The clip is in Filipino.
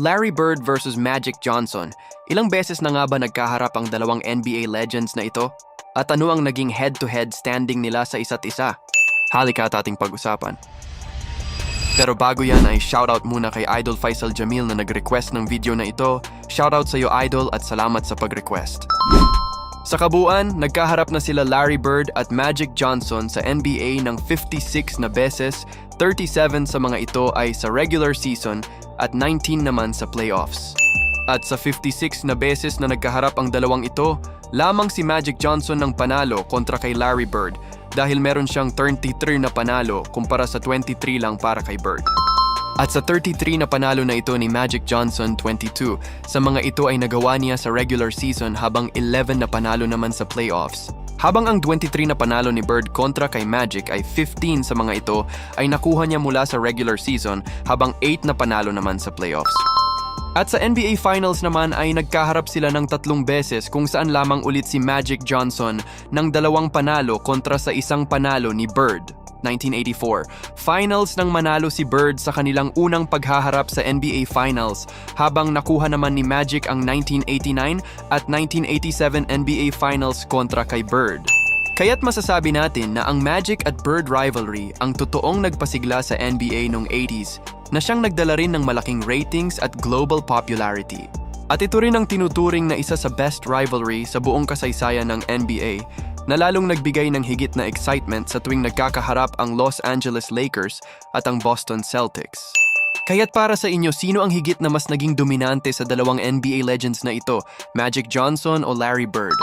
Larry Bird versus Magic Johnson. Ilang beses na nga ba nagkaharap ang dalawang NBA legends na ito? At ano ang naging head-to-head standing nila sa isa't isa? Halika at ating pag-usapan. Pero bago yan ay shoutout muna kay Idol Faisal Jamil na nag-request ng video na ito. Shoutout sa iyo Idol at salamat sa pag-request. Sa kabuuan, nagkaharap na sila Larry Bird at Magic Johnson sa NBA ng 56 na beses, 37 sa mga ito ay sa regular season at 19 naman sa playoffs. At sa 56 na beses na nagkaharap ang dalawang ito, lamang si Magic Johnson ng panalo kontra kay Larry Bird dahil meron siyang 33 na panalo kumpara sa 23 lang para kay Bird. At sa 33 na panalo na ito ni Magic Johnson, 22, sa mga ito ay nagawa niya sa regular season habang 11 na panalo naman sa playoffs. Habang ang 23 na panalo ni Bird kontra kay Magic ay 15 sa mga ito ay nakuha niya mula sa regular season habang 8 na panalo naman sa playoffs. At sa NBA Finals naman ay nagkaharap sila ng 3 beses kung saan lamang ulit si Magic Johnson ng 2 panalo kontra sa 1 panalo ni Bird, 1984. Finals nang manalo si Bird sa kanilang unang paghaharap sa NBA Finals habang nakuha naman ni Magic ang 1989 at 1987 NBA Finals kontra kay Bird. Kaya't masasabi natin na ang Magic at Bird rivalry ang totoong nagpasigla sa NBA noong 80s na siyang nagdala rin ng malaking ratings at global popularity. At ito rin ang tinuturing na isa sa best rivalry sa buong kasaysayan ng NBA na lalong nagbigay ng higit na excitement sa tuwing nagkakaharap ang Los Angeles Lakers at ang Boston Celtics. Kaya't para sa inyo, sino ang higit na mas naging dominante sa dalawang NBA legends na ito, Magic Johnson o Larry Bird?